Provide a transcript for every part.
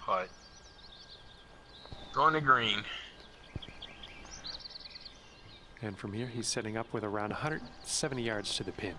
putt. Going to green. And from here, he's setting up with around 170 yards to the pin.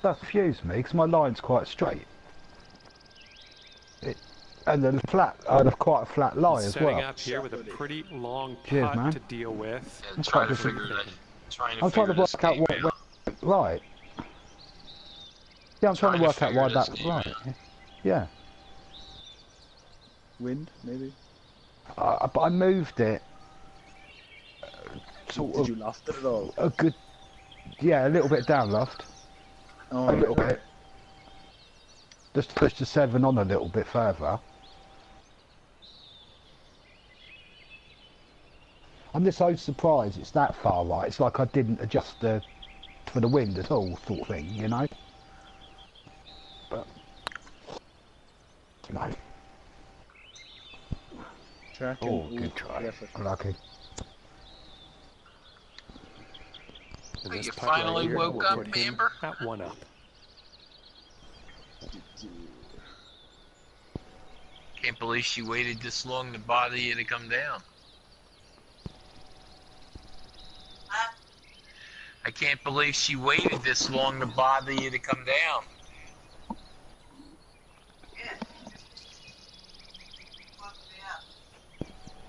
That confused me because my line's quite straight. And then flat, I have quite a flat lie as well. Setting up here with a pretty long Cheers, putt man. to deal with. Yeah, trying to figure that. I'm trying to work out what went right. Yeah, I'm trying to work out why that right. Yeah. Wind, maybe. But I moved it. Did you loft it at all? A good, yeah, a little bit down loft. Oh, A little bit. Just push the 7 on a little bit further. I'm just so surprised it's that far right. It's like I didn't adjust for the wind at all, sort of thing, you know. But no. Tracking. Oh, good try. Lucky. And You this putt finally right here woke will up, put him Amber? at 1 up. Can't believe she waited this long to bother you to come down. I can't believe she waited this long to bother you to come down. Yeah. Woke me up.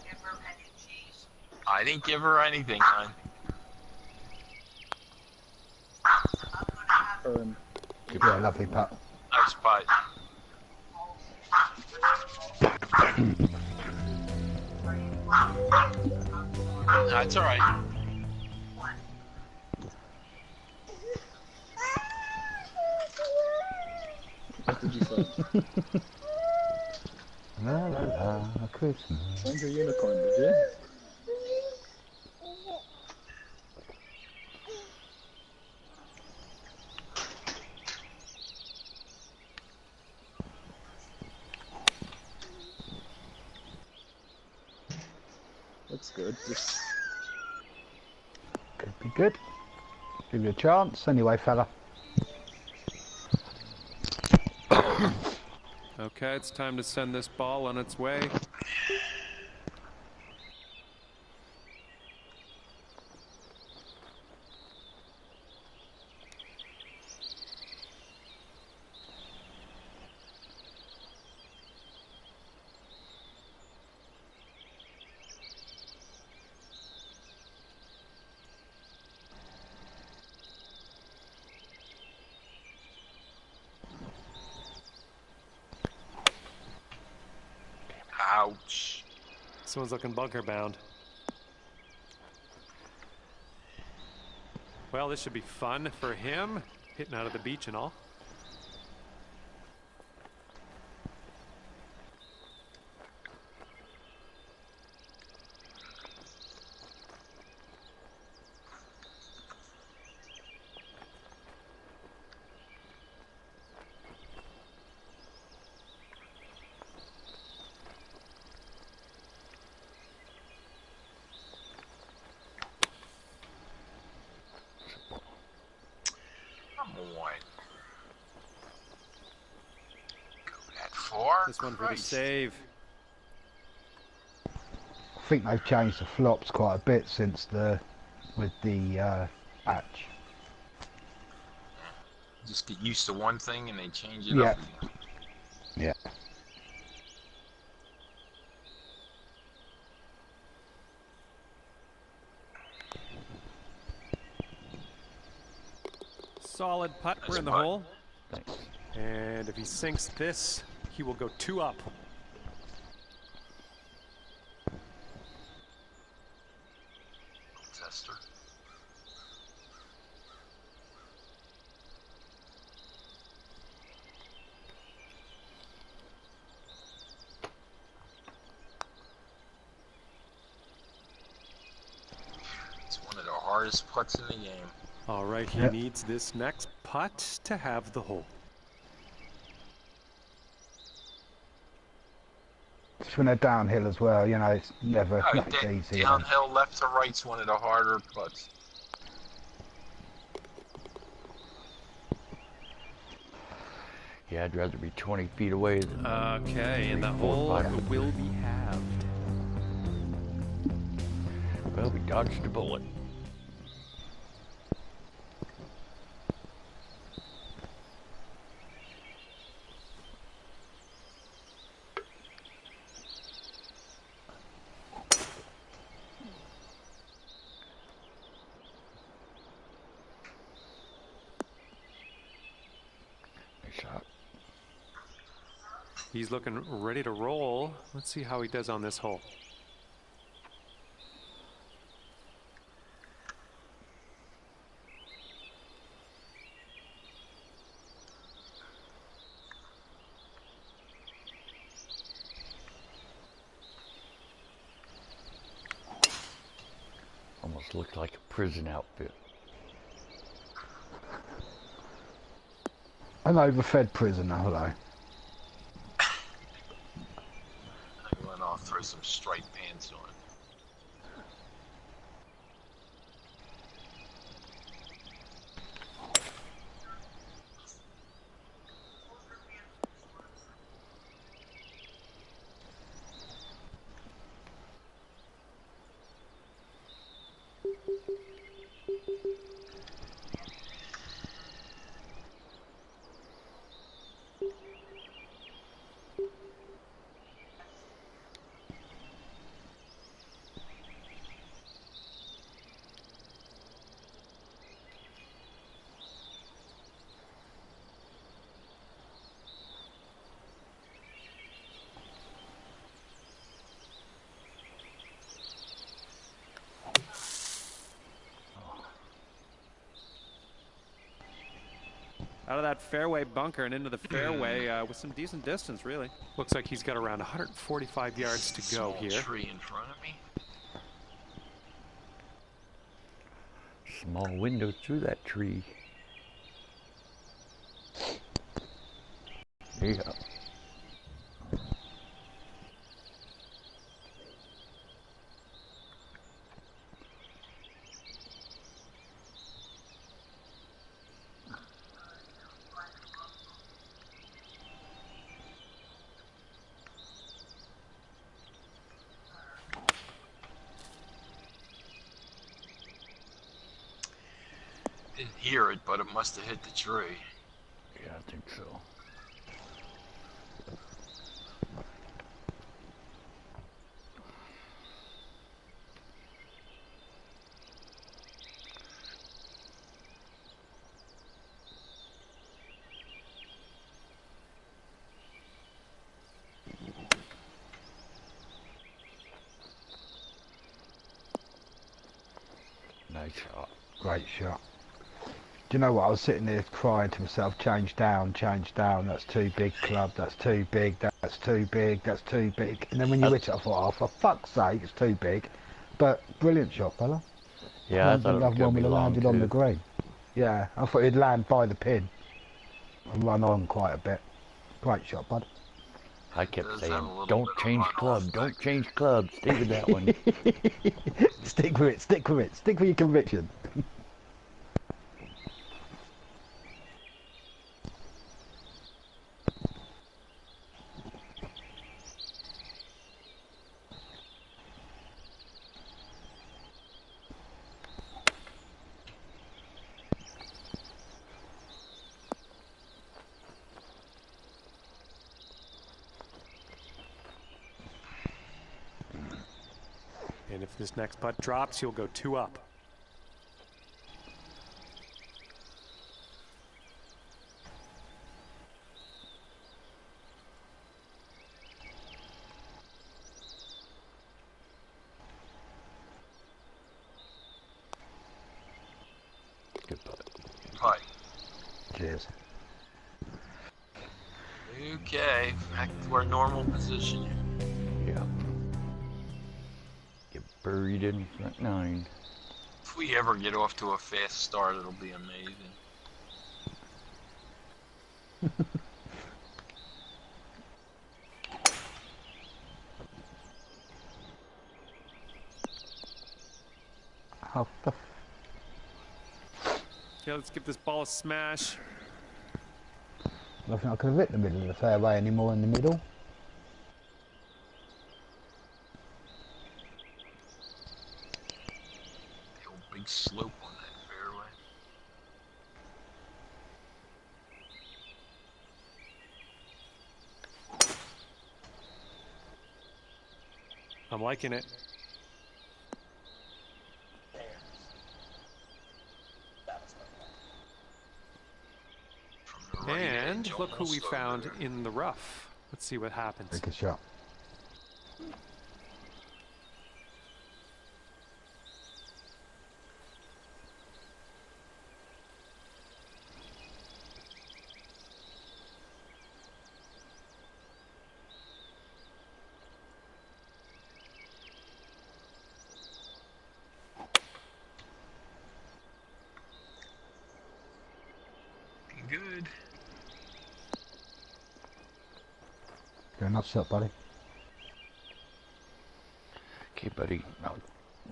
Give her mac and cheese. I didn't give her anything, hon. I'm gonna have Yeah, lovely putt. Nice putt. That's alright. What did you find? La la la, Christmas. Find your unicorn, did you? That's good. Just Could be good. Give you a chance. Anyway, fella. Okay, it's time to send this ball on its way. Ouch. This one's looking bunker bound. Well, this should be fun for him, hitting out of the beach and all. Come on. Go that far? This one for the Christ. save. I think they've changed the flops quite a bit since with the patch. Just get used to one thing and they change it Yeah. up again. Yeah. Solid putt. We're in the putt. hole. Thanks. And if he sinks this, he will go 2 up. Tester. hardest putts in the game. All right, he Yep. needs this next putt to have the hole. Just when they're downhill as well, you know, it's never Oh, nothing's easy. downhill left to right's one of the harder putts. Yeah, I'd rather be 20 feet away than... Okay, and the 3, 4, hole 5. will be halved. Well, we dodged a bullet. Nice shot. He's looking ready to roll. Let's see how he does on this hole. Almost looked like a prison outfit. An overfed prisoner, hello. I went off, throw some striped pants on. Out of that fairway bunker and into the fairway with some decent distance, really. Looks like he's got around 145 yards to go Small here. tree in front of me. Small window through that tree. Yeah. Didn't hear it, but it must have hit the tree. Yeah, I think so. Nice shot. Great shot. Do you know what? I was sitting there crying to myself, change down, that's too big club, that's too big, that's too big, that's too big. And then when you hit it, I thought, oh, for fuck's sake, it's too big. But brilliant shot, fella. Yeah, I thought it was Another going one to would be have long, landed on the too. green. Yeah, I thought he'd land by the pin and run on quite a bit. Great shot, bud. I kept Does saying, have a little don't bit of change runoff club, back don't change club, stay with that one. Stick with it, stick with it, stick with your conviction. And if this next putt drops, he'll go 2 up. Good putt. Hi. Cheers. Okay, back to our normal position. Yeah. Get buried in front 9. If we ever get off to a fast start, it'll be amazing. Oh, the Okay, let's give this ball a smash. I don't think I could have hit the middle of the fairway anymore in the middle. The old big slope on that fairway. I'm liking it. From the right And edge, look who we almost over found there. in the rough. Let's see what happens. Take a shot. Good. Go nuts shot, buddy. Okay, buddy. Now,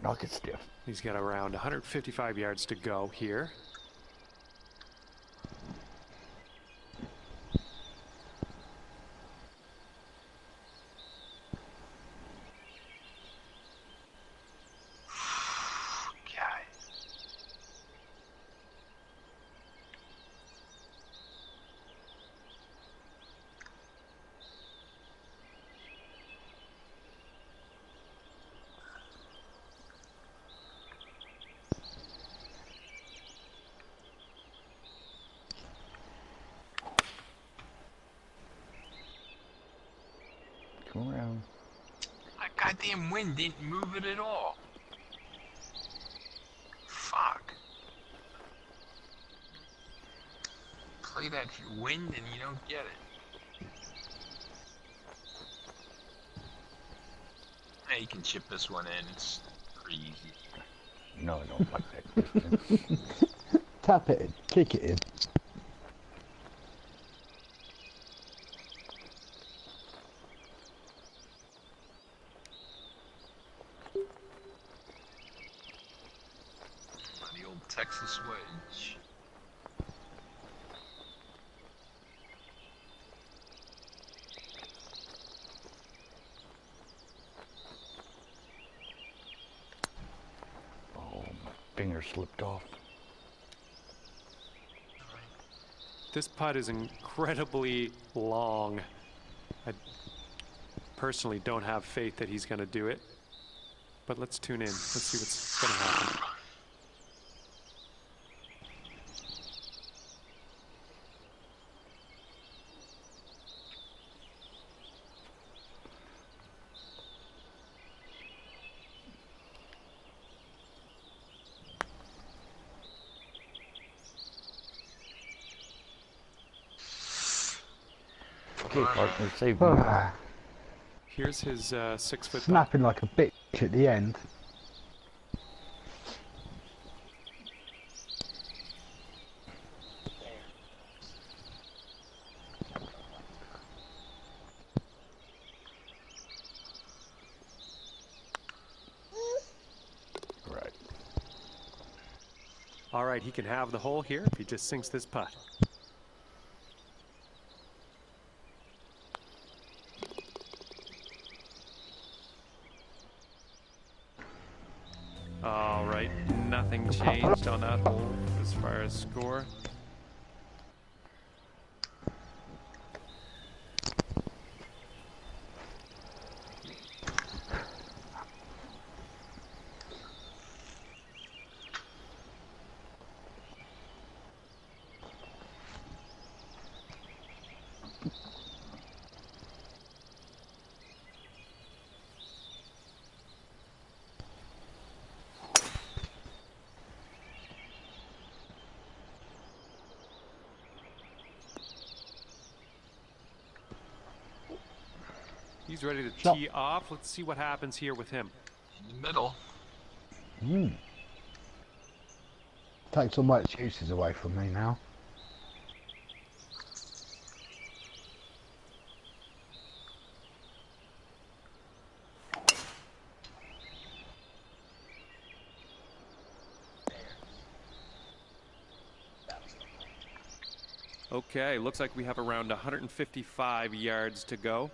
knock it stiff. He's got around 155 yards to go here. God. Come around. That goddamn wind didn't move it at all. Fuck. Play that wind and you don't get it. Hey, you can chip this one in. It's pretty easy. No, I don't like that distance. Tap it in. Kick it in. The old Texas wedge. Oh, my finger slipped off. This putt is incredibly long. I personally don't have faith that he's going to do it. But let's tune in. Let's see what's going to happen. Okay, partner, save me. Here's his 6-foot putt. Snapping like a bitch at the end. Right. All right, he can have the hole here if he just sinks this putt. All right, nothing changed on that hole as far as score. He's ready to tee off. Let's see what happens here with him. In the middle. Takes all my excuses away from me now. Okay, looks like we have around 155 yards to go.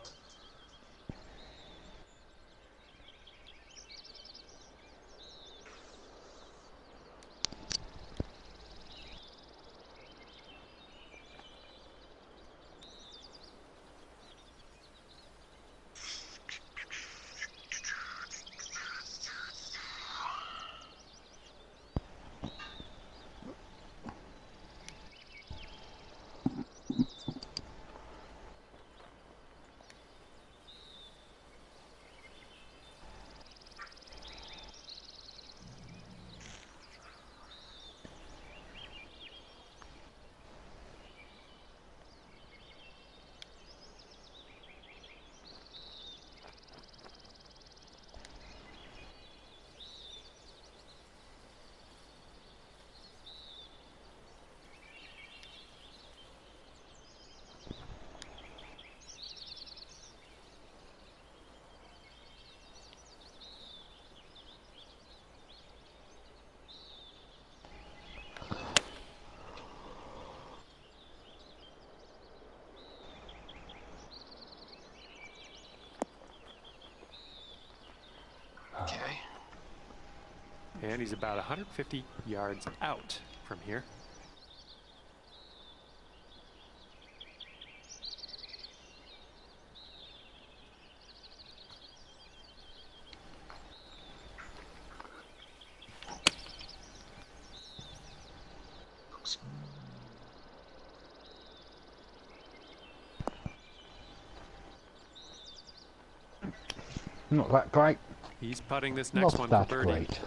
Okay. And he's about 150 yards out from here. Not that great. He's putting this next Not one that for birdie. great.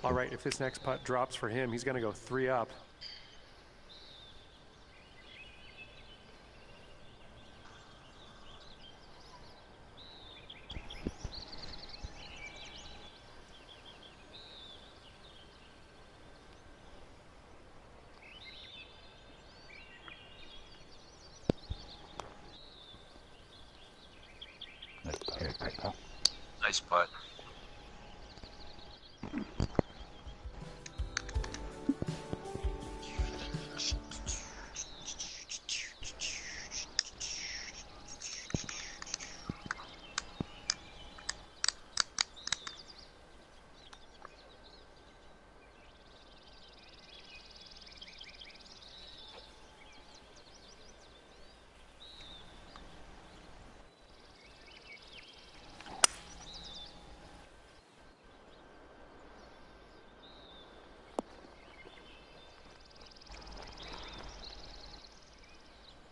All right, if this next putt drops for him, he's going to go 3 up. Nice putt.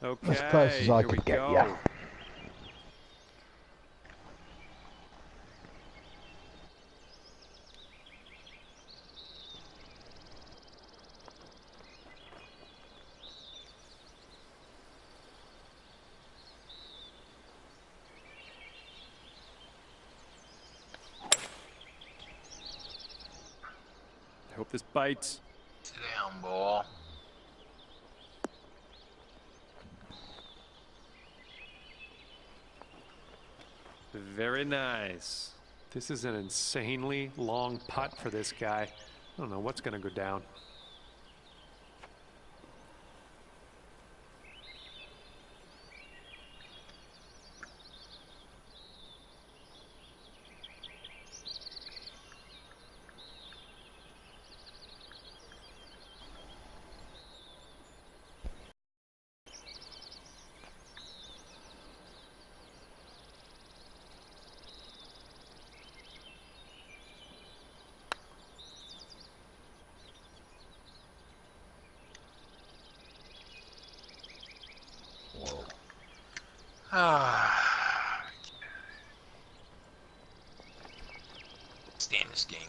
Okay, As close as I here we could get, go. yeah. I hope this bites. Sit down, ball. Very nice. This is an insanely long putt for this guy. I don't know what's going to go down. Stand this game.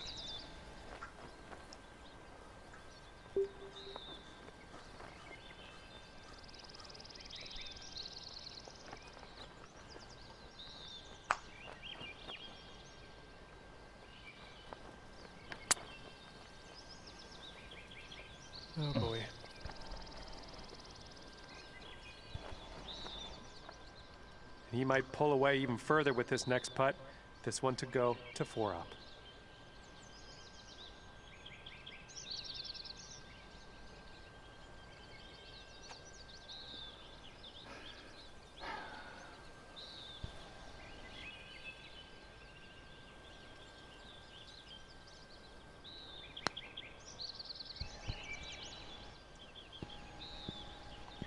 Oh boy. He might pull away even further with this next putt. This one to go to 4 up.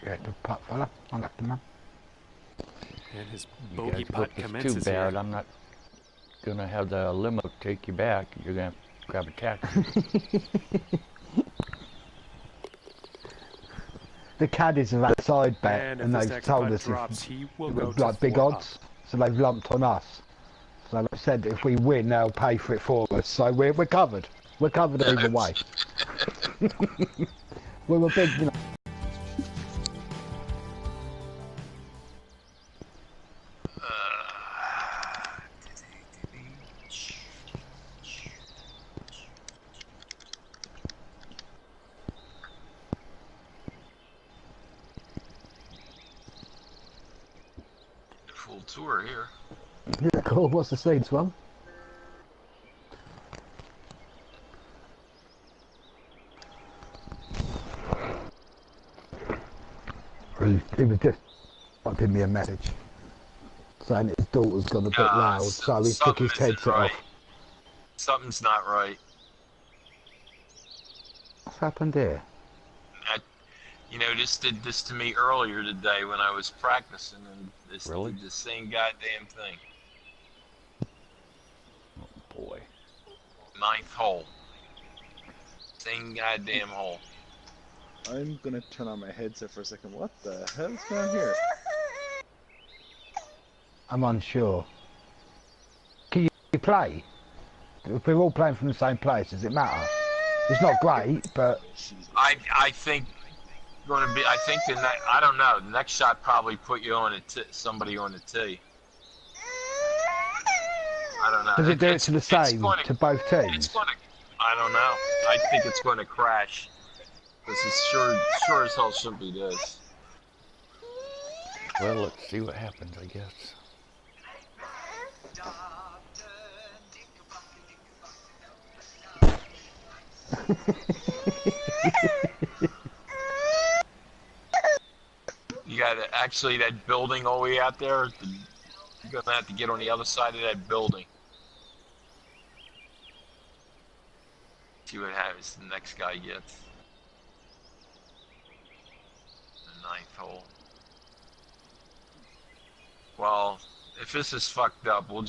Yeah, good putt, fella. I like the man. And his You bogey guys putt hope it's commences too bad. here. I'm not gonna have the limo take you back. You're gonna have to grab a taxi. The caddies have had a side bet, And if and this they've next told putt us drops, if he will it go was to like big 4 up. odds, so they've lumped on us. So they said if we win, they'll pay for it for us. So we're covered. We're covered either way. We were big, you know. Full tour here. Yeah, cool. What's the seeds one? He was just typing me a message saying his daughter's gone a bit loud, so he took his something isn't headset right. off. Something's not right. What's happened here? You know, this did this to me earlier today when I was practicing, and this Really? did the same goddamn thing. Oh boy. 9th hole. Same goddamn hole. I'm gonna turn on my headset for a second. What the hell's going on here? I'm unsure. Can you play? If we're all playing from the same place, does it matter? It's not great, but Jesus. I think going to be. I think the next. I don't know. The next shot probably put you on somebody on the tee. I don't know. does it do it to the same, to both It's teams? going to. I don't know. I think it's going to crash. This is sure as hell shouldn't be this. Well, let's see what happens, I guess. You got actually that building all the way out there. You're gonna have to get on the other side of that building. See what happens. The next guy gets the 9th hole. Well, if this is fucked up, we'll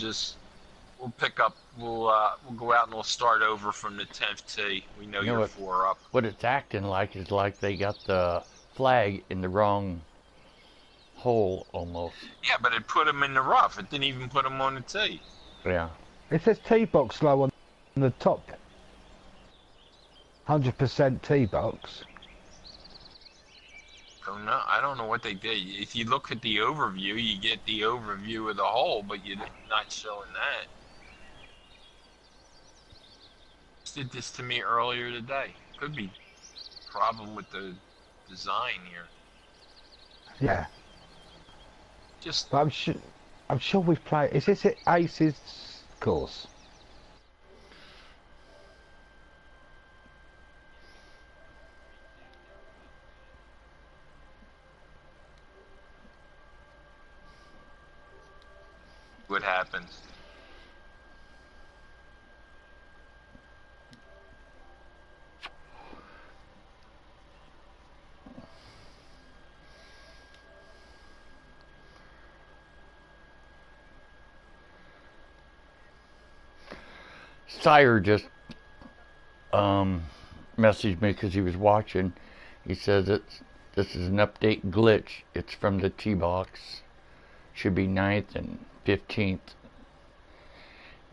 pick up. We'll go out and we'll start over from the 10th tee. We know You know you're what? 4 up. What it's acting like is like they got the flag in the wrong hole almost. Yeah, but it put him in the rough. It didn't even put him on the tee. Yeah. It says T-box low on the top. 100% T-box. Oh no, I don't know what they did. If you look at the overview, you get the overview of the hole, but you're not showing that. Did this to me earlier today. Could be problem with the design here. Yeah. Just But I'm sure we've played. Is this Ace's course? what happens. Sire just messaged me because he was watching. He says this is an update glitch. It's from the T-box. should be 9th and 15th.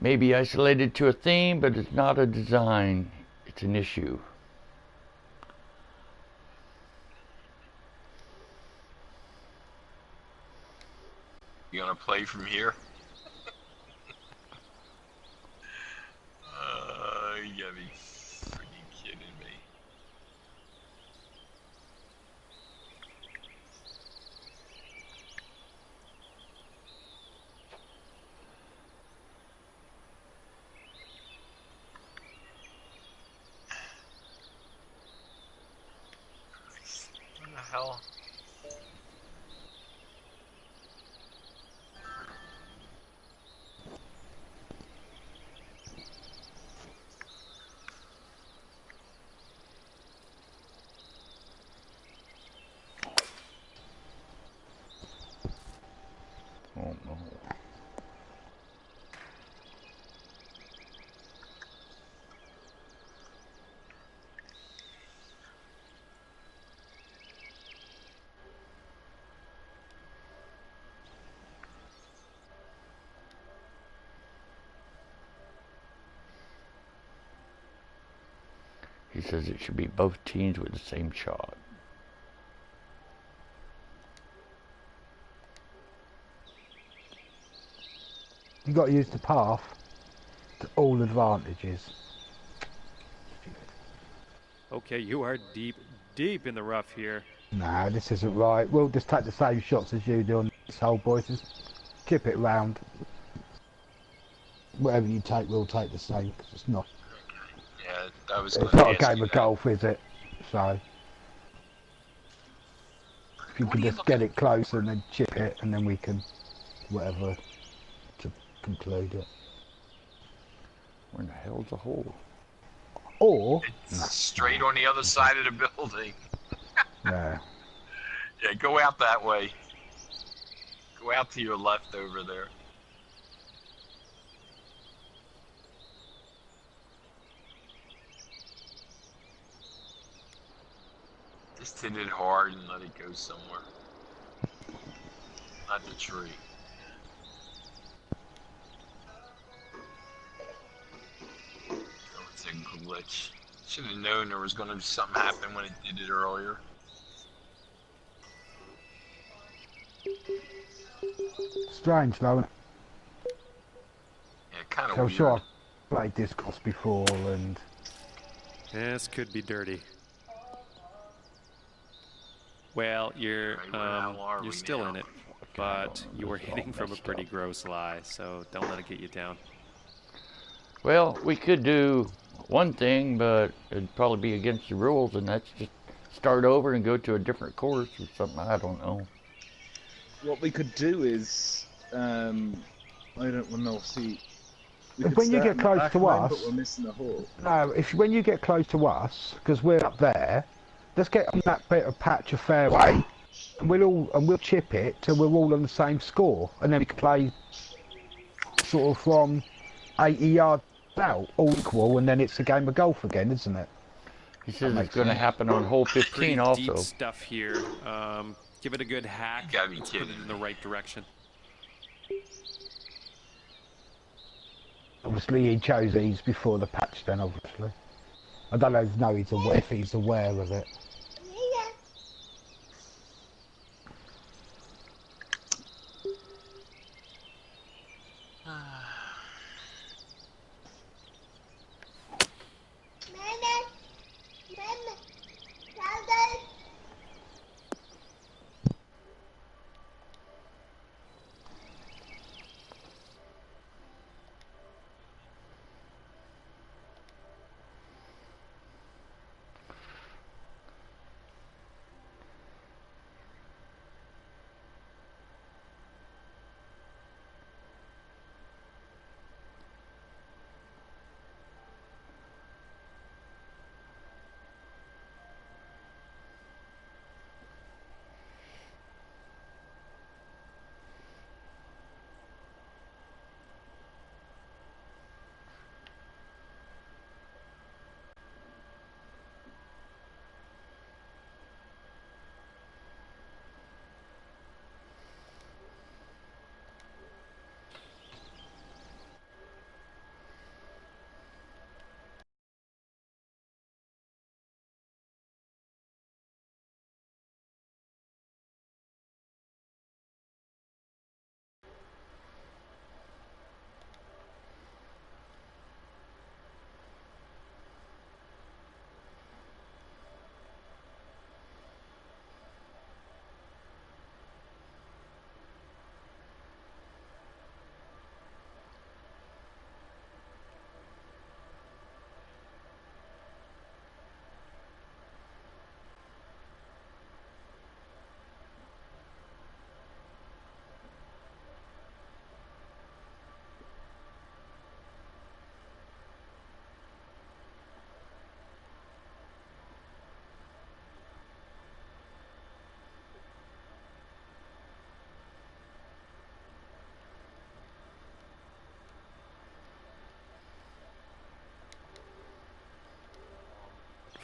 May be isolated to a theme, but it's not a design. It's an issue. You gonna play from here? You gotta be freaking kidding me. What the hell? Oh no. He says it should be both teams with the same shot. You got to use the path to all advantages. Okay, you are deep, deep in the rough here. No, this isn't right. We'll just take the same shots as you do on this hole, boys. Just chip it round. Whatever you take, we'll take the same, because it's not. Yeah, that was. It's not a game of golf, is it? So if you can just get it close and then chip it, and then we can whatever to conclude it. Where in the hell's the hole? Or It's straight on the other side of the building. yeah, Yeah, go out that way. Go out to your left over there. Just hit it hard and let it go somewhere. Not the tree. Oh, it's a glitch. Should have known there was going to be something happen when it did it earlier. strange though. Yeah, kind of I'm weird. sure I've played this course before, and This could be dirty. Well, you're Right, where the hell are we still now? in it, but you were hitting from a pretty gross lie, so don't let it get you down. Well, we could do one thing, but it'd probably be against the rules, and that's just start over and go to a different course or something. I don't know. What we could do is, I don't know. See, we could when you start get in the close back to line, us, but we're missing a hole. no, when you get close to us, because we're up there, let's get on that bit of patch of fairway, and we'll chip it till we're all on the same score, and then we can play sort of from 80 yards out, all equal, and then it's a game of golf again, isn't it? He says That it's makes going to sense. happen on hole Pretty 15 also. deep stuff here. Give it a good hack. You gotta be Let's put it kidding in the me. right direction. Obviously he chose these before the patch then, obviously. I don't know if he's aware of it.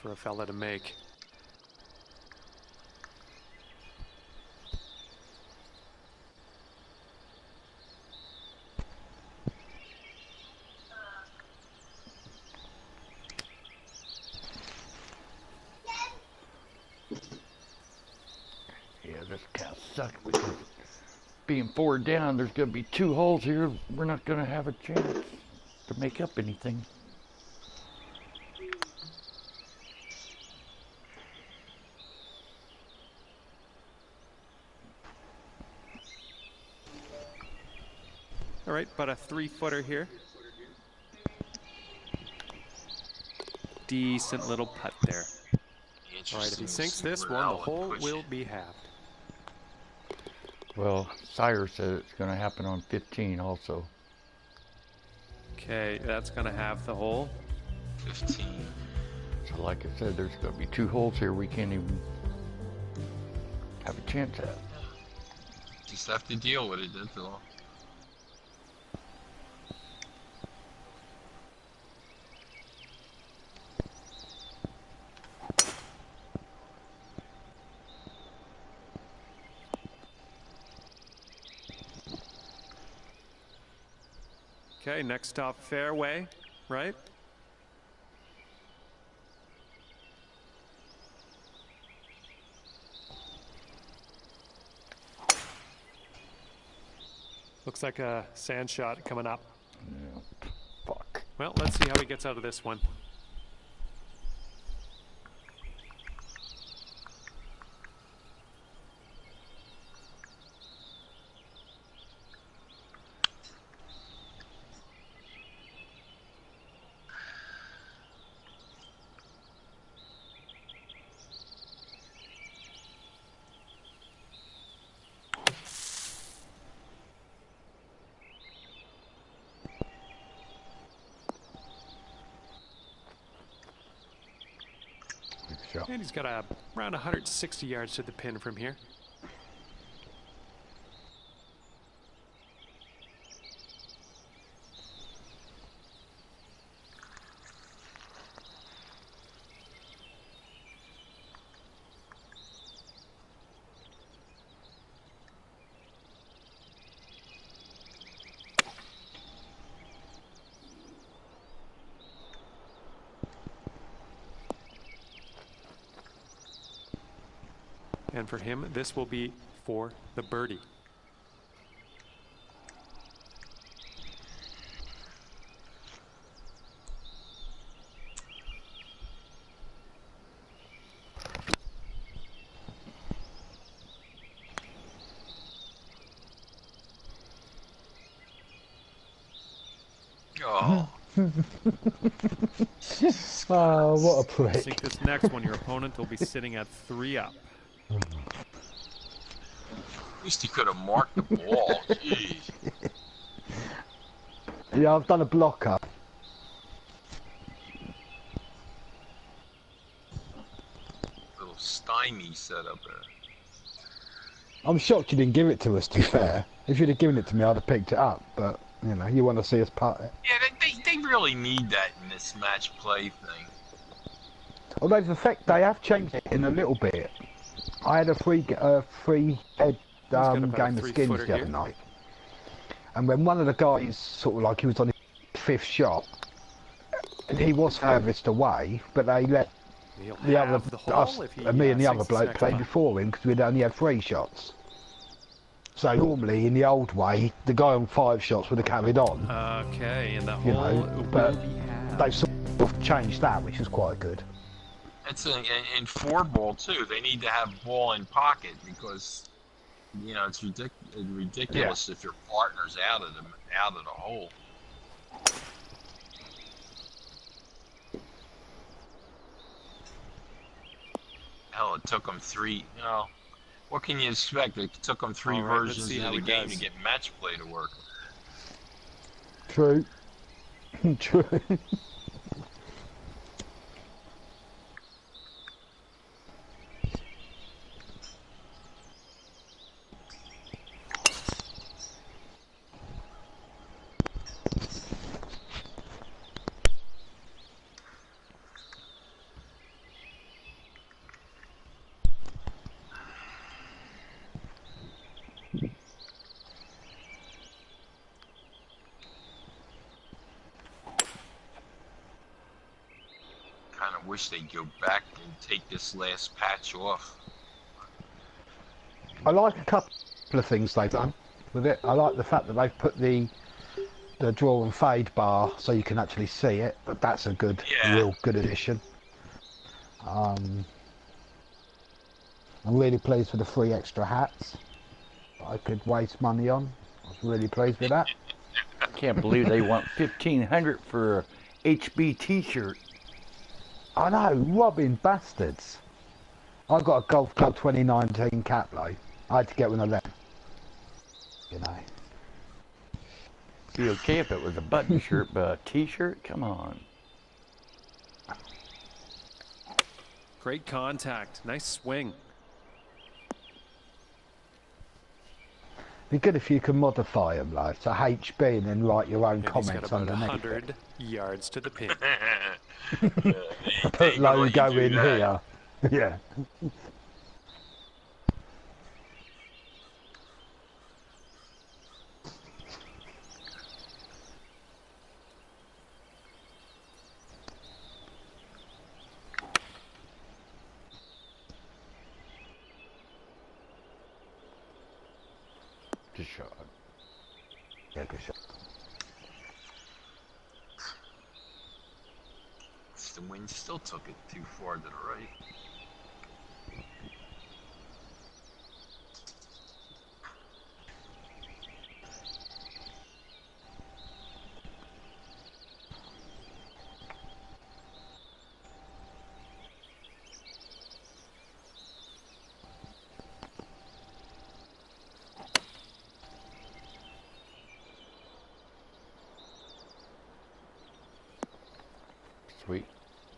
for a fella to make. Yeah, this kind of sucks because being 4 down, there's going to be 2 holes here. We're not going to have a chance to make up anything. All right, about a 3-footer here. Decent little putt there. All right, if he sinks this one, the hole will be halved. Well, Sire said it's going to happen on 15 also. Okay, that's going to have the hole. 15. So like I said, there's going to be 2 holes here we can't even have a chance at. Just have to deal with it, that's all. Okay, next stop, fairway, right? Looks like a sand shot coming up. Yeah, fuck. Well, let's see how he gets out of this one. And he's got around 160 yards to the pin from here. And for him, this will be for the birdie. Oh. Oh, what a prick. Sink this next one, your opponent will be sitting at 3 up. At least he could have marked the ball. Jeez. Yeah, I've done a blocker. Little stymie setup there. I'm shocked you didn't give it to us, to be fair. If you'd have given it to me, I'd have picked it up. But, you know, you want to see us putt it. Yeah, they really need that in this match play thing. Although they have changed it in a little bit. I had a free head game of skins the other night. And when one of the guys, sort of like he was on his 5th shot, and he was furthest away, but they let the other, me and the other bloke play before him because we'd only had 3 shots. So normally in the old way, the guy on 5 shots would have carried on. Okay, and the You hole know, will but be halved. they've sort of changed that, which is quite good. It's in 4-ball too. They need to have ball in pocket because, you know, it's ridiculous if your partner's out of the hole. Hell, it took them 3. You know, what can you expect? It took them 3 versions of the game to get match play to work. True. True. wish they'd go back and take this last patch off. I like a couple of things they've done with it. I like the fact that they've put the draw and fade bar so you can actually see it. But that's a good, real good addition. I'm really pleased with the 3 extra hats that I could waste money on. I was really pleased with that. I can't believe they want $1,500 for a HB t-shirt. I know, robbing bastards. I got a Golf Club 2019 cap though. I had to get one of them. You know. Be okay if it was a button shirt, but a t-shirt? Come on. Great contact. Nice swing. Be good if you can modify them, like to HB, and then write your own And comments he's got about underneath. 100 yards to the pin. Put logo in here. Yeah. Just shot. Yeah, good shot. The wind still took it too far to the right. Sweet.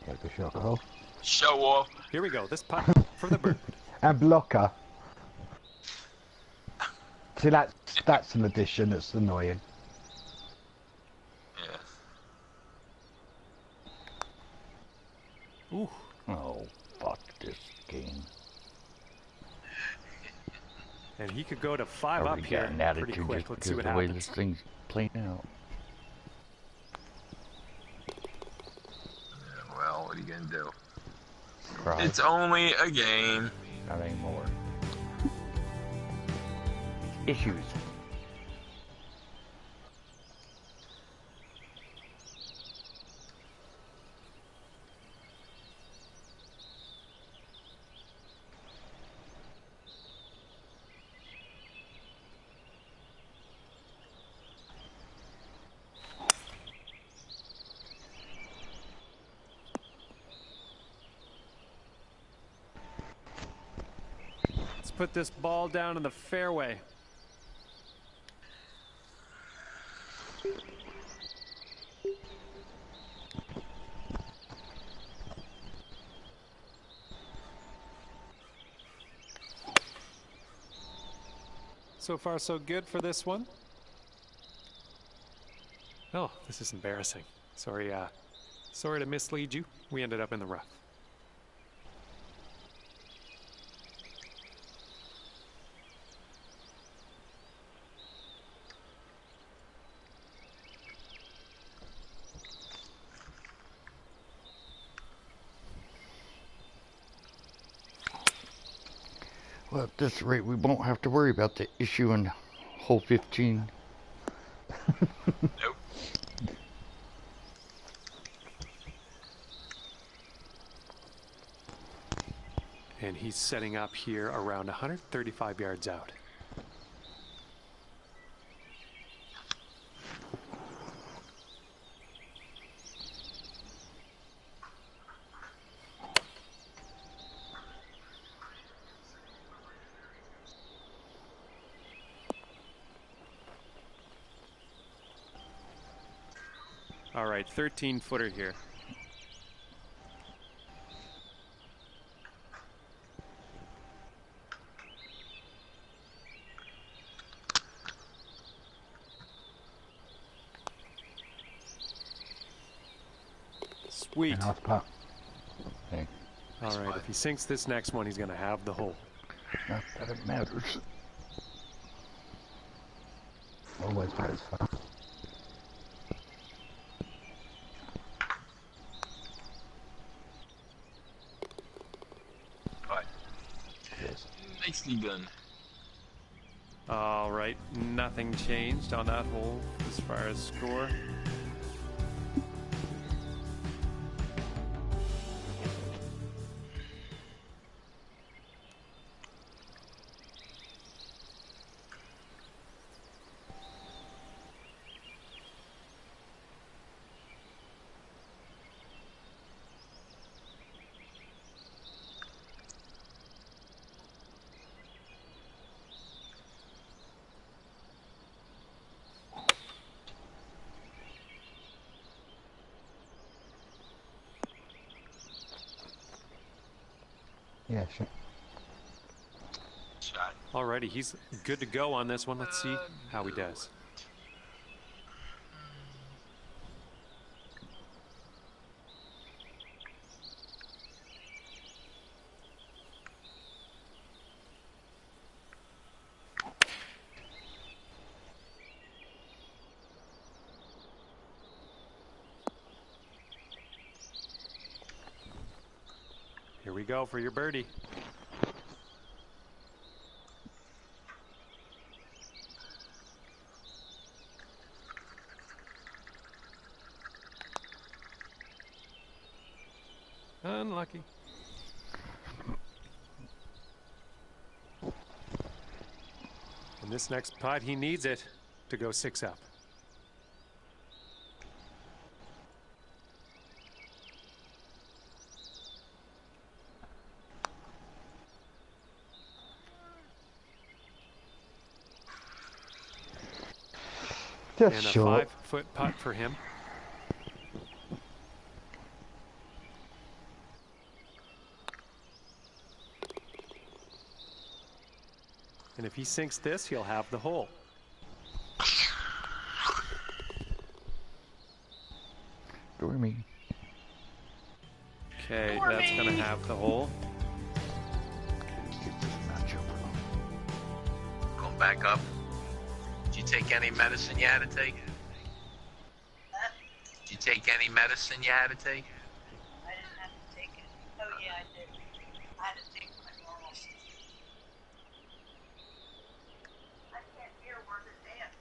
Yeah, good shot, Cole. Show off. Here we go. This putt for the bird. And blocker. See, that's an addition that's annoying. Yeah. Ooh. Oh, fuck this game. And he could go to 5 up Already here got an pretty attitude quick. just Let's see because what of the way happens. this thing's playing out. Well, what are you gonna do? Cry. It's only a game. Not anymore. Issues. Let's put this ball down in the fairway. So far, so good for this one. Oh, this is embarrassing. Sorry to mislead you. We ended up in the rough. Well, at this rate, we won't have to worry about the issue in hole 15. Nope. And he's setting up here around 135 yards out. All right, 13-footer here. Sweet. Nice putt. Hey, All right, if he sinks this next one, he's going to have the hole. not that it matters. Always matters fun. 60 gun. All right, nothing changed on that hole as far as score. Yeah, sure. Shot. Alrighty, he's good to go on this one. Let's see how he does. Here we go for your birdie. Unlucky. And this next putt, he needs it to go 6 up. Just And a short. 5-foot putt for him. And if he sinks this, he'll have the hole. Dormy. Okay, that's gonna have the hole. Going back up. Did you take any medicine you had to take? Did you take any medicine you had to take? I didn't have to take it. Oh yeah, I did. I had to take my normal stuff. I can't hear where the dance.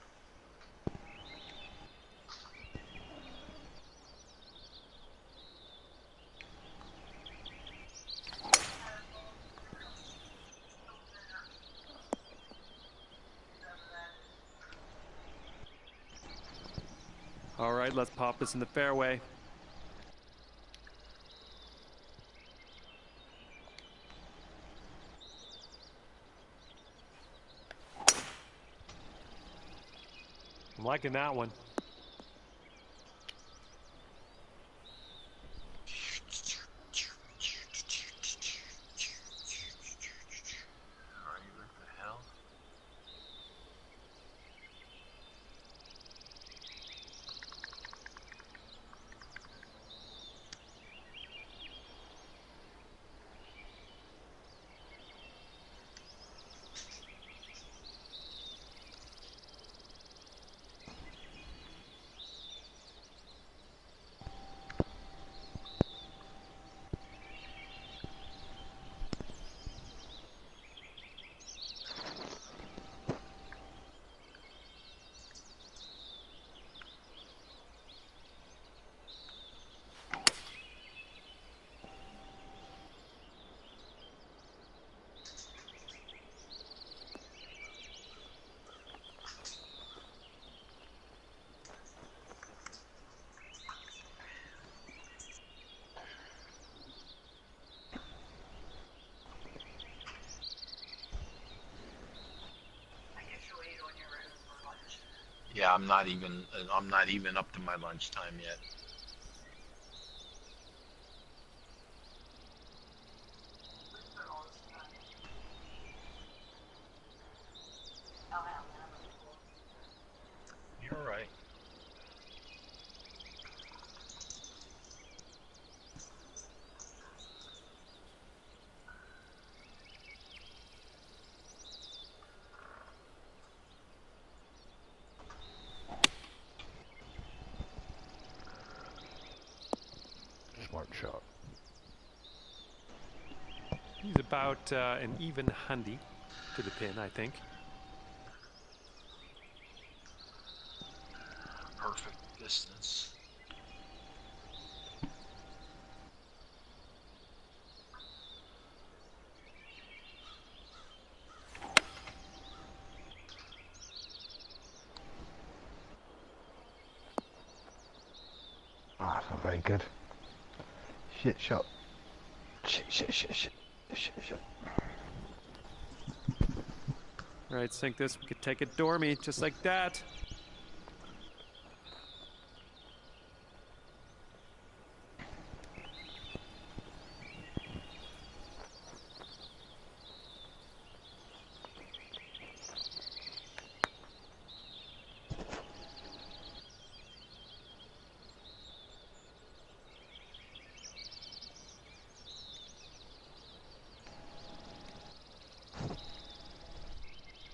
All right, let's pop this in the fairway. I'm liking that one. Alright, what the hell? I guess you'll eat on your own for lunch. Yeah, I'm not even up to my lunchtime yet. We put all this time in. I'll have that before. You're right. Smart shot. He's about an even hundy. to the pin, I think. Perfect distance. Ah, that's not very good. Shit shot. Shit. All right, sink this. We could take it dormy, just like that.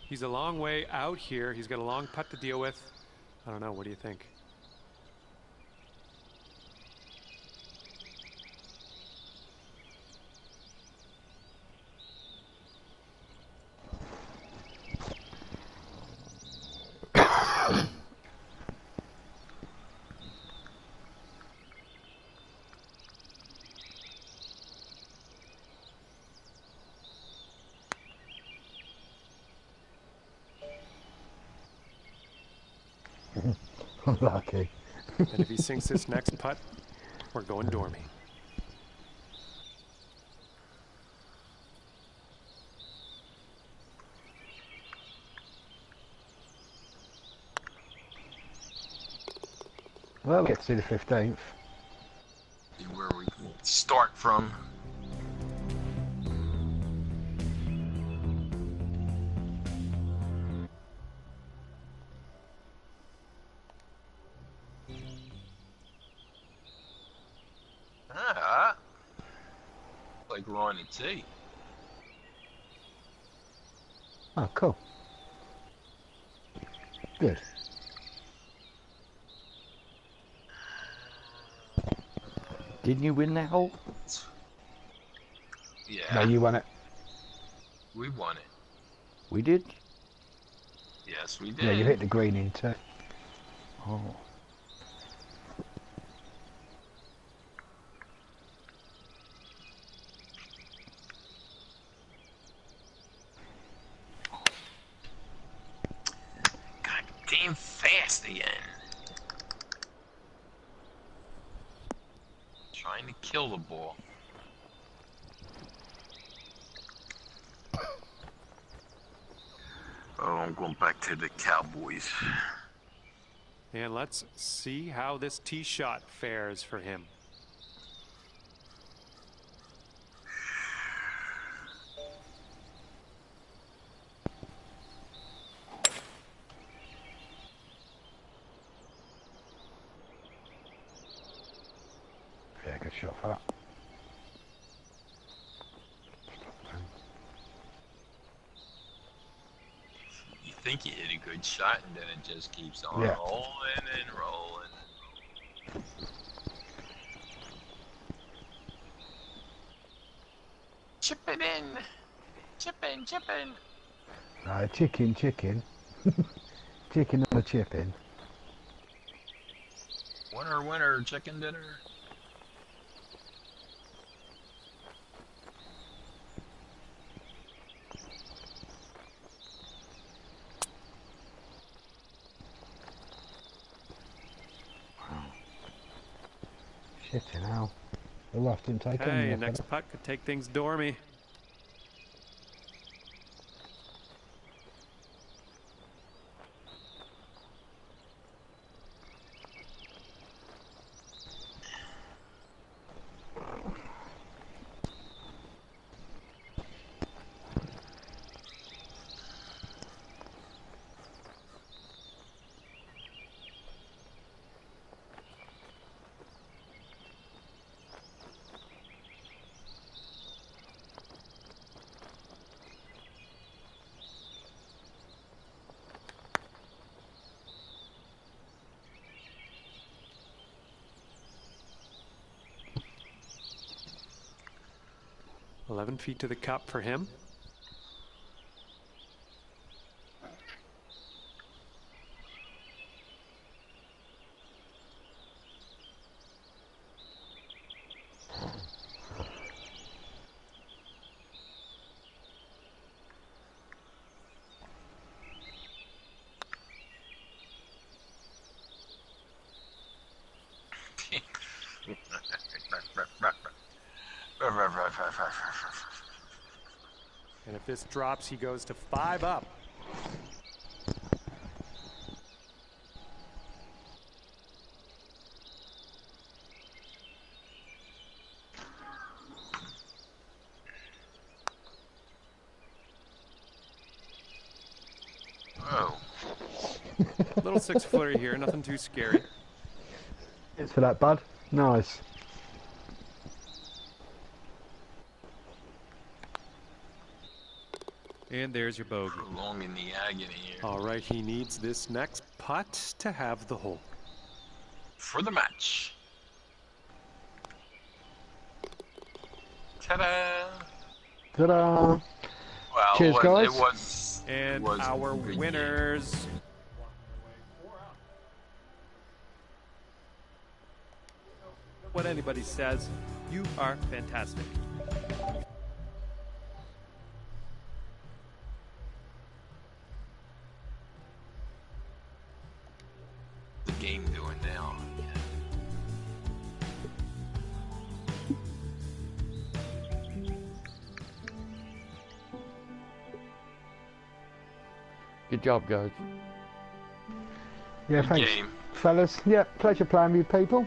He's a long way out here. He's got a long putt to deal with. I don't know. What do you think? Unlucky. And if he sinks this next putt, we're going dormy. Well, we get to see the 15th. See where we can start from. Ah, like we're on a tee. Oh, cool. Good. Didn't you win that hole? Yeah, No, you won it. we won it. We did? Yes, we did. Yeah, you hit the green in too. Oh. God damn fast again. Trying to kill the ball. Oh, I'm going back to the Cowboys. And let's see how this tee shot fares for him. Yeah, good shot for that. You think you hit a good shot, and then it just keeps on Yeah. rolling and rolling. Chip it in. Chip in, chip in. Chicken. Chicken on a chipping. Winner, chicken dinner. Shitting hell. The left didn't take Okay, any. next putt could take things dormy. "11 feet to the cup for him. And if this drops, he goes to 5 up. Oh. Little 6-footer here, nothing too scary. Thanks for that, bud. Nice. And there's your bogey. Prolonging the agony here. All right, he needs this next putt to have the hole. For the match. Ta-da! Ta-da! Well, Cheers, guys. It was. And it was our a good winners. What anybody says, you are fantastic. The game doing now. Good job, guys. Yeah, Good thanks, game. fellas. Yeah, pleasure playing with you people.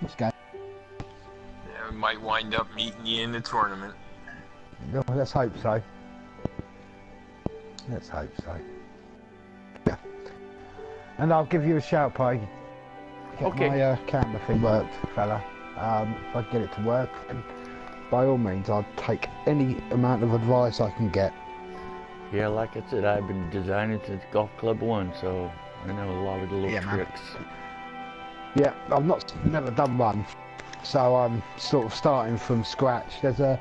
Let's go. Yeah, we might wind up meeting you in the tournament. No, let's hope so. Let's hope so. Yeah. And I'll give you a shout, Pike. Get Okay. my camera thing worked, fella. If I get it to work, then by all means, I'll take any amount of advice I can get. Yeah, like I said, I've been designing since Golf Club 1, so I know a lot of the little Yeah, man. tricks. Yeah, I've never done one, so I'm sort of starting from scratch. There's a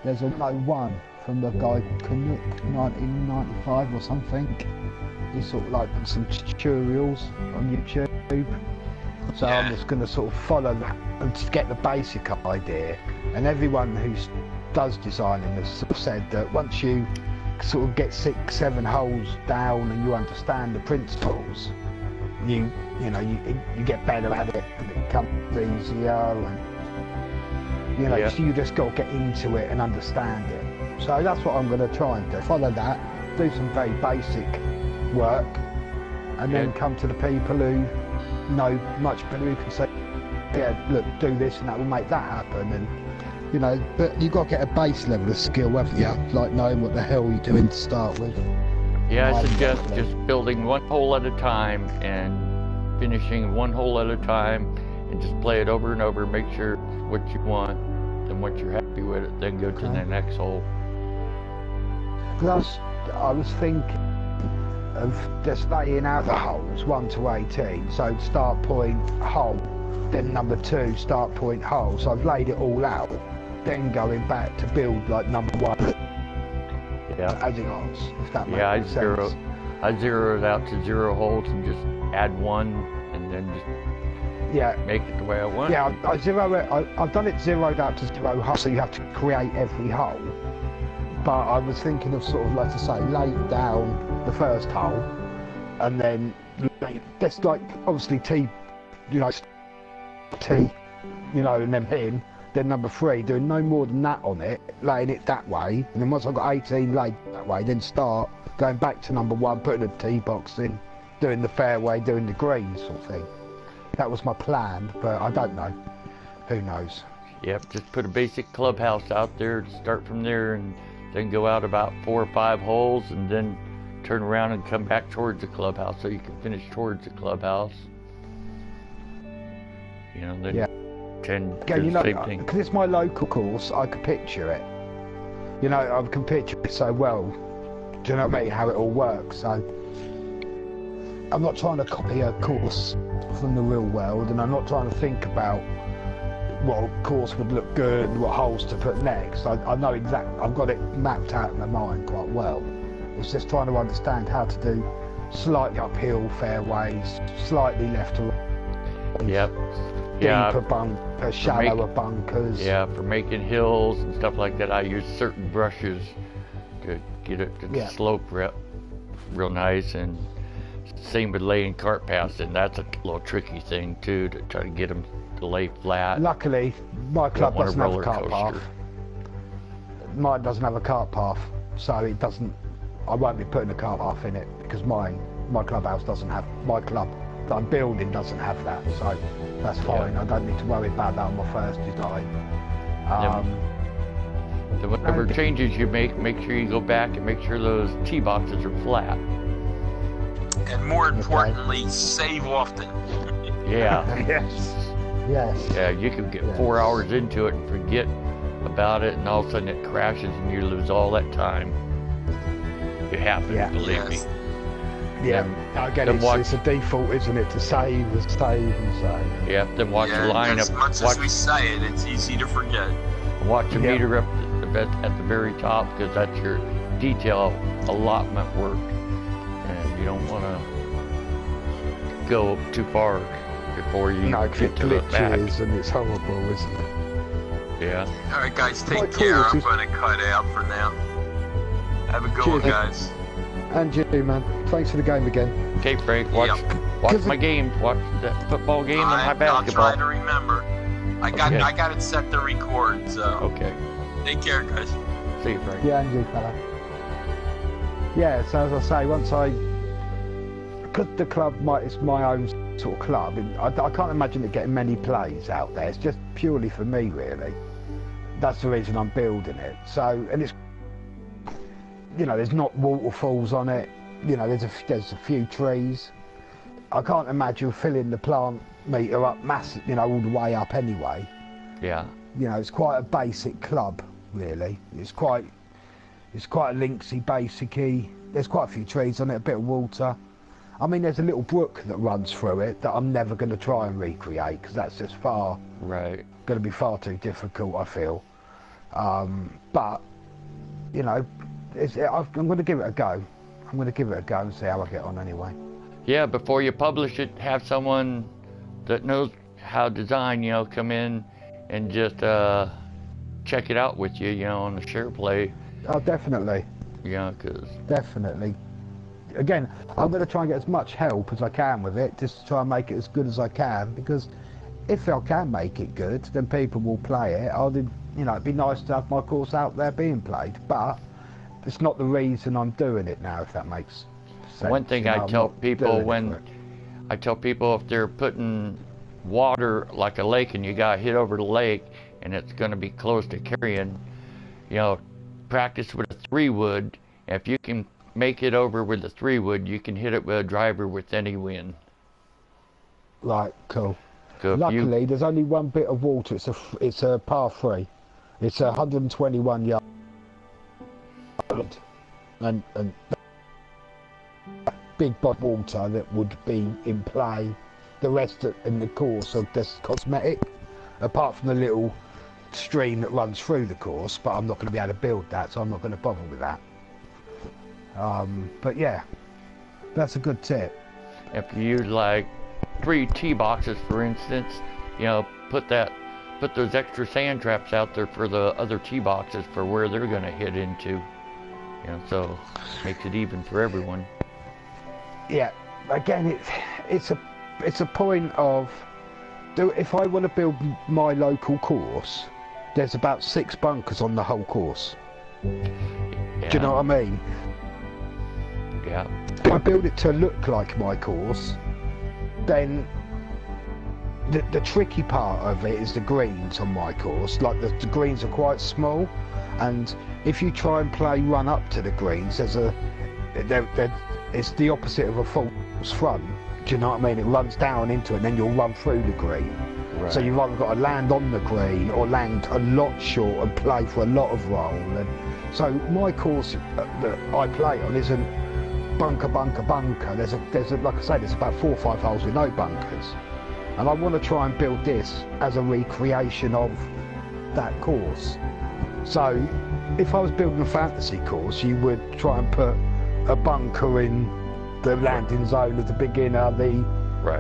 no one from the guy Canuck 1995 or something. He's sort of like some tutorials on YouTube. So Yeah. I'm just going to sort of follow that and just get the basic idea. And everyone who does designing has sort of said that once you sort of get 6-7 holes down and you understand the principles, you get better at it and it becomes easier, and Yeah. so you just got to get into it and understand it. So that's what I'm going to try and do. Follow that, do some very basic work, and then Yeah. come to the people who know much better, who can say, yeah, look, do this and that will make that happen. And but you've got to get a base level of skill, haven't you? Like knowing what the hell you're doing to start with. Yeah, I Right, suggest definitely. just building one hole at a time and finishing one hole at a time and just play it over and over, make sure it's what you want and what you're happy with it, then go to Okay. the next hole. Plus, I was thinking of just laying out the holes 1 to 18. So start point, hole, then number 2, start point, hole. So I've laid it all out, then going back to build like number 1 Yeah. as it goes, if that makes Yeah, I sense. zeroed out to 0 holes and just add 1 and then just Yeah. make it the way I want. Yeah, I've done it zeroed out to 0 holes, so you have to create every hole. But I was thinking of sort of like to say, lay down the first hole, and then that's like obviously T, and then pin. Then number 3, doing no more than that on it, laying it that way, and then once I've got 18 laid that way, then start going back to number 1, putting the tee box in, doing the fairway, doing the green sort of thing. That was my plan, but I don't know. Who knows? Yep, just put a basic clubhouse out there to start from there and then go out about 4 or 5 holes and then turn around and come back towards the clubhouse so you can finish towards the clubhouse. Then Yeah. 10 Again, do the same thing. because it's my local course, I could picture it. I can picture it so well. Do you know what I mean? How it all works. So I'm not trying to copy a course from the real world, and I'm not trying to think about what course would look good and what holes to put next. I know exactly. I've got it mapped out in my mind quite well. It's just trying to understand how to do slightly uphill fairways, slightly left to right. Yep. Yeah, Deeper shallower bunkers. yeah, for making hills and stuff like that, I use certain brushes to get it to Yeah. slope real nice, and Same with laying cart paths, and that's a little tricky thing too, to try to get them to lay flat. Luckily, my club want a doesn't have a roller cart path. coaster. Mine doesn't have a cart path, so it doesn't. I won't be putting a cart path in it because my clubhouse doesn't have. My club that I'm building doesn't have that, so that's fine. I don't need to worry about that on my first design. So whatever changes you make sure you go back and make sure those tee boxes are flat. And more importantly, save often. Yeah. Yes. Yeah, you can get 4 hours into it and forget about it, and all of a sudden it crashes and you lose all that time. It happens, believe me. Yeah, again, it's a default, isn't it, to save and save and save. Yeah, then watch the lineup. As much as we say it, it's easy to forget. Watch the meter up at the very top, because that's your detail allotment work, and you don't want to go too far before you get to the back. And it's horrible, isn't it? Yeah. All right, guys, take care. I'm going to cut out for now. Have a good one, guys. And you, man. Thanks for the game again. Okay, Frank. Watch my games. Watch the football game and my basketball. I'll try to remember. I got it set to record. So. Okay. Take care, guys. See you, Frank. Yeah, and you, fella. Yeah. So as I say, because the club it's my own sort of club, I can't imagine it getting many plays out there. It's just purely for me, really. That's the reason I'm building it. So, and it's, there's not waterfalls on it. There's a few trees. I can't imagine filling the plant meter up massive, all the way up anyway. Yeah. It's quite a basic club, really. It's quite a linksy, basicy. There's quite a few trees on it, a bit of water. I mean, there's a little brook that runs through it that I'm never going to try and recreate because that's just going to be far too difficult, I feel. But, I'm going to give it a go. I'm going to give it a go and see how I get on anyway. Yeah, before you publish it, have someone that knows how to design, come in and just check it out with you, on the share play. Oh, definitely. Definitely. Again, I'm going to try and get as much help as I can with it, just to try and make it as good as I can, because if I can make it good, then people will play it. It'd be nice to have my course out there being played, but it's not the reason I'm doing it now, if that makes sense. One thing I tell people if they're putting water like a lake and you got hit over the lake and it's going to be close to carrying, practice with a 3-wood. If you can make it over with a 3-wood, you can hit it with a driver with any wind. Right, cool. So luckily, there's only one bit of water. It's a par 3. It's 121 yards. And big body water that would be in play. The rest in the course are just cosmetic, apart from the little stream that runs through the course, but I'm not going to be able to build that, so I'm not going to bother with that. But yeah, that's a good tip. If you use like 3 tee boxes, for instance, put those extra sand traps out there for the other tee boxes for where they're going to hit into. So makes it even for everyone. Yeah, again, it's a point of, if I want to build my local course, there's about 6 bunkers on the whole course. Yeah. Do you know what I mean? Yeah. If I build it to look like my course, then the tricky part of it is the greens on my course. Like the greens are quite small, and if you try and play run up to the greens, it's the opposite of a false front. Do you know what I mean? It runs down into it, and then you'll run through the green. Right. So you've either got to land on the green or land a lot short and play for a lot of roll. And so my course that I play on isn't bunker. There's like I say, there's about 4 or 5 holes with no bunkers, and I want to try and build this as a recreation of that course. So if I was building a fantasy course, you would try and put a bunker in the landing zone of the beginner, the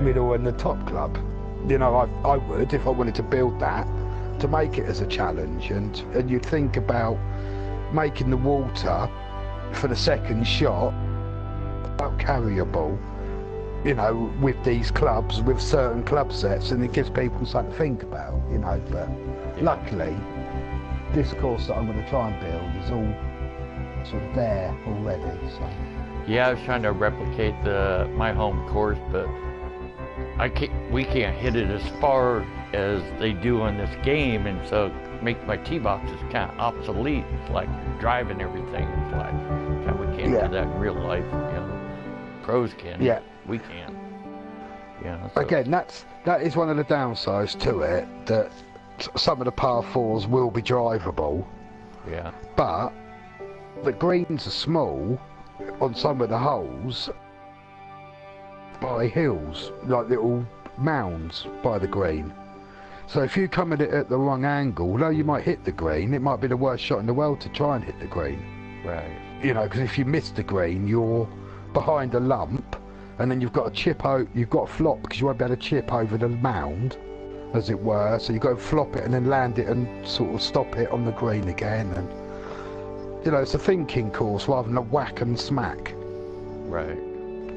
middle and the top club. I would, if I wanted to build that, to make it as a challenge, and you'd think about making the water for the second shot about carryable, you know, with these clubs, with certain club sets, and it gives people something to think about, you know. But luckily, this course that I'm going to try and build is all sort of there already. So. Yeah, I was trying to replicate my home course, but we can't hit it as far as they do in this game, and so make my tee boxes kind of obsolete. It's like driving everything. It's like, we can't do that in real life. You know, pros can. Yeah. We can't. Yeah. So. Again, that is one of the downsides to it, that some of the par 4s will be drivable. Yeah. But the greens are small on some of the holes by hills, like little mounds by the green. So if you come at it at the wrong angle, although you might hit the green, it might be the worst shot in the world to try and hit the green. Right. You know, because if you miss the green, you're behind a lump, and then you've got to chip out, you've got to flop because you won't be able to chip over the mound, as it were. So you've got to flop it and then land it and sort of stop it on the green again. And you know, it's a thinking course rather than a whack and smack. Right.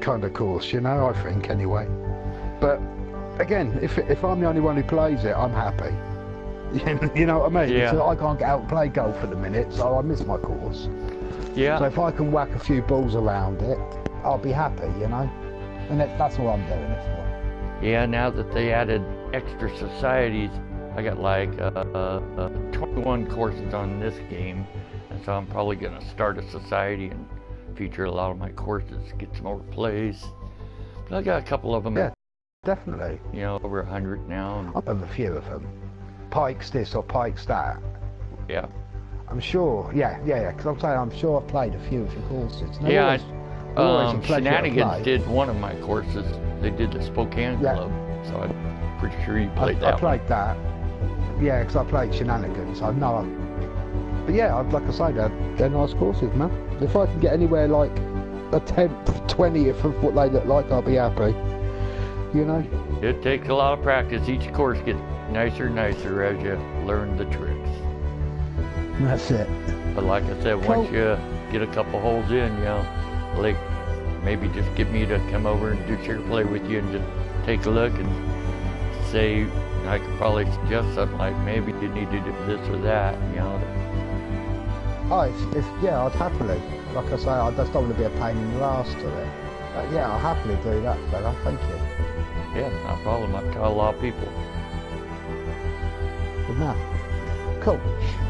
Kind of course, you know, I think anyway. But again, if I'm the only one who plays it, I'm happy. You know what I mean? Yeah. So I can't get out and play golf at the minute, so I miss my course. Yeah. So if I can whack a few balls around it, I'll be happy, you know? And that's all I'm doing it for. Yeah, now that they added extra societies, I got like 21 courses on this game, and so I'm probably going to start a society and feature a lot of my courses, get some more plays. But I got a couple of them. Yeah, definitely. You know, over 100 now. I have a few of them. Pikes this or Pikes that. Yeah. I'm sure, yeah, because I'm sure I've played a few of your courses. No, yeah, always Shenanigans did one of my courses. They did the Spokane Club, so I'm pretty sure you played that. I played that. Yeah, because I played Shenanigans. I know. But yeah, like I say, they're nice courses, man. If I can get anywhere like a 10th, 20th of what they look like, I'll be happy. You know? It takes a lot of practice. Each course gets nicer and nicer as you learn the tricks. That's it. But like I said, once you get a couple holes in, you know, like maybe just get me to come over and do share play with you and just take a look and say, I could probably suggest something like maybe you need to do this or that, you know. Oh, yeah, I'd happily. Like I say, I just don't want to be a pain in the ass to it. But yeah, I'll happily do that, fella. Thank you. Yeah, no problem. I've taught a lot of people. Good man. Cool.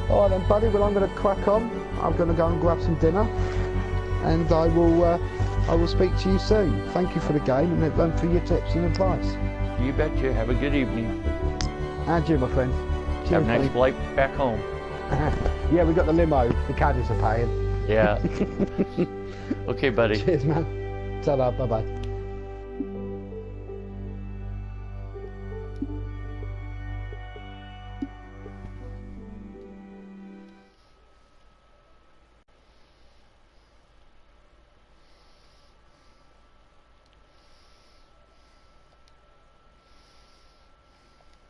All right then, buddy. Well, I'm going to crack on. I'm going to go and grab some dinner, and I will speak to you soon. Thank you for the game and for your tips and advice. You betcha. Have a good evening. And you, my friend. Cheers, have a nice buddy. flight back home. Yeah, we got the limo. The caddies are paying. Yeah. Okay, buddy. Cheers, man. Ta-da. Bye-bye.